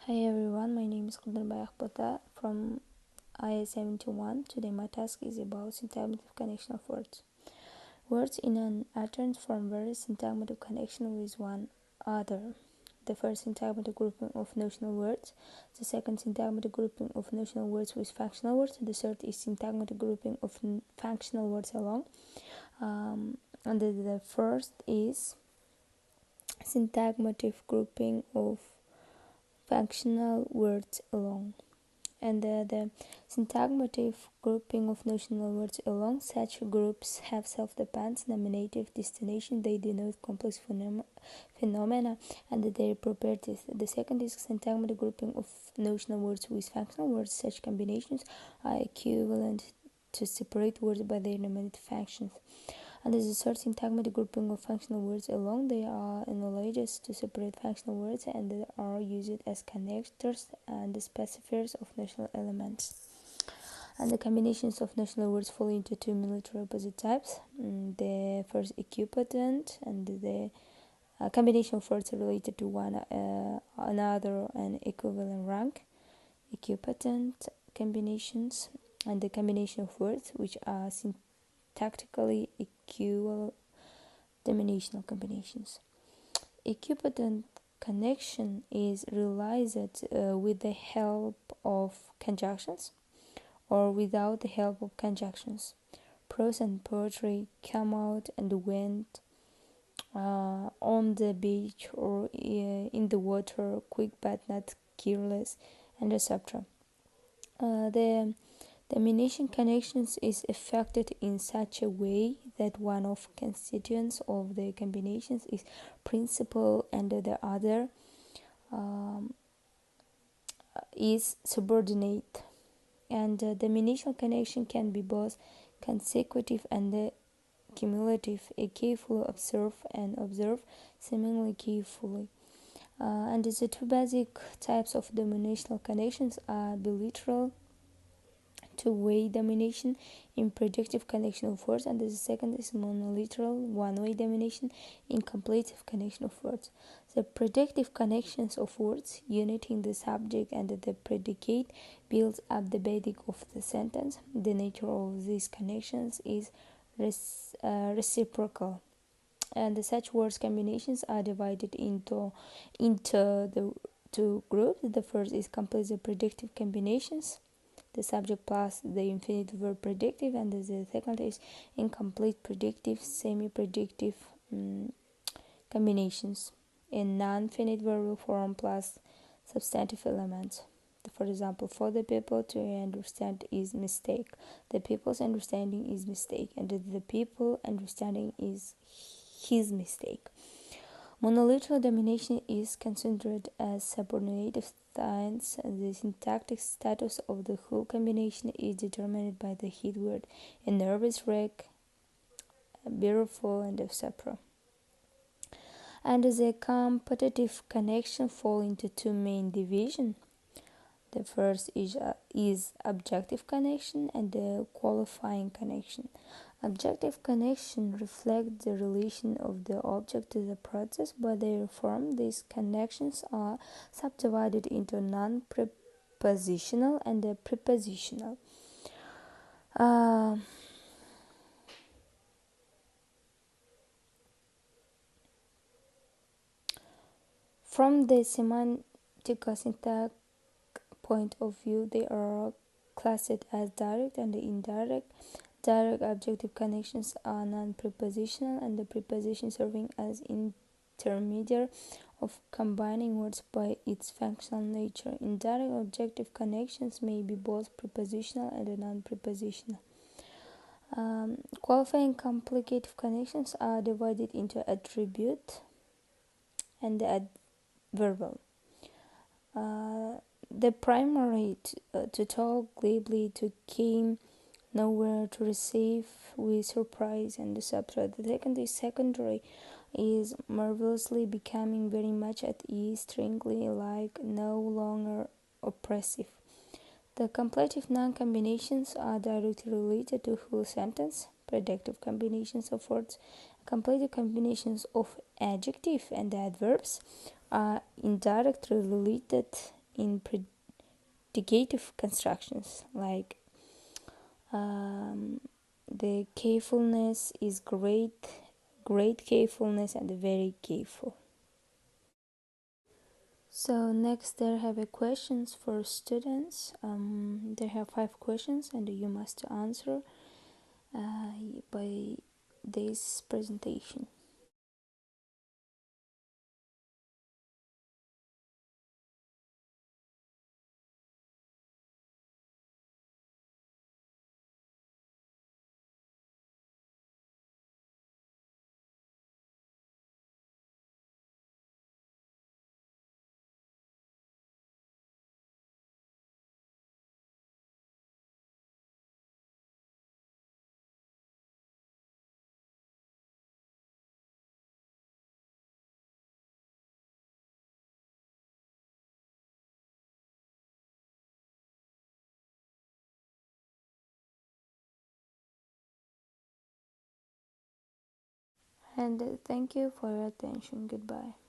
Hi everyone, my name is Qydyrbay Aqbota from IS71. Today my task is about syntagmatic connection of words. Words in an utterance form various syntagmatic connection with one other. The first syntagmatic grouping of notional words, the second syntagmatic grouping of notional words with functional words, the third is syntagmatic grouping of functional words alone. And the first is syntagmatic grouping of functional words alone, and the syntagmatic grouping of notional words alone. Such groups have self-dependent nominative destination. They denote complex phenomena and their properties. The second is syntagmatic grouping of notional words with functional words. Such combinations are equivalent to separate words by their nominative functions. And as a third syntagmatic grouping of functional words alone, they are analogous to separate functional words and they are used as connectors and specifiers of notional elements. And the combinations of notional words fall into two military opposite types. The first equipotent, and the combination of words related to one another and equivalent rank. Equipotent combinations, and the combination of words which are syntactically equal dominational combinations. Equipotent connection is realized with the help of conjunctions or without the help of conjunctions. Prose and poetry come out and went on the beach or in the water, quick but not careless, and etc. The domination connections is effected in such a way that one of constituents of the combinations is principal and the other is subordinate. And the domination connection can be both consecutive and cumulative. A carefully observe and observe seemingly carefully. And the two basic types of dominational connections are bilateral, two-way domination in predictive connection of words, and the second is monolateral, one-way domination in completive connection of words. The predictive connections of words, uniting the subject and the predicate, builds up the body of the sentence. The nature of these connections is reciprocal, and such words combinations are divided into the two groups. The first is completed predictive combinations, the subject plus the infinitive verb predictive, and the second is incomplete predictive, semi-predicative combinations in non-finite verbal form plus substantive elements. For example, for the people to understand is mistake, the people's understanding is mistake, and the people understanding is his mistake. Monolateral domination is considered as subordinative since the syntactic status of the whole combination is determined by the head word, a nervous wreck, bilateral, and etc. And the competitive connection fall into two main divisions. The first is objective connection and the qualifying connection. Objective connection reflects the relation of the object to the process. By their form, these connections are subdivided into non-prepositional and prepositional. From the semantic syntax point of view, they are classed as direct and indirect. Direct objective connections are non-prepositional, and the preposition serving as intermediary of combining words by its functional nature. Indirect objective connections may be both prepositional and non-prepositional. Qualifying complicative connections are divided into attribute and adverbial. The primary to talk glibly, to came nowhere, to receive with surprise, and etc. The second is secondary, is marvelously, becoming very much at ease, strangely like, no longer oppressive. The completive non-combinations are directly related to whole sentence. Predictive combinations of words, completive combinations of adjective and adverbs are indirectly related in predicative constructions, like the carefulness is great carefulness, and very careful. So next there have a questions for students. There have 5 questions and you must answer by this presentation. And thank you for your attention. Goodbye.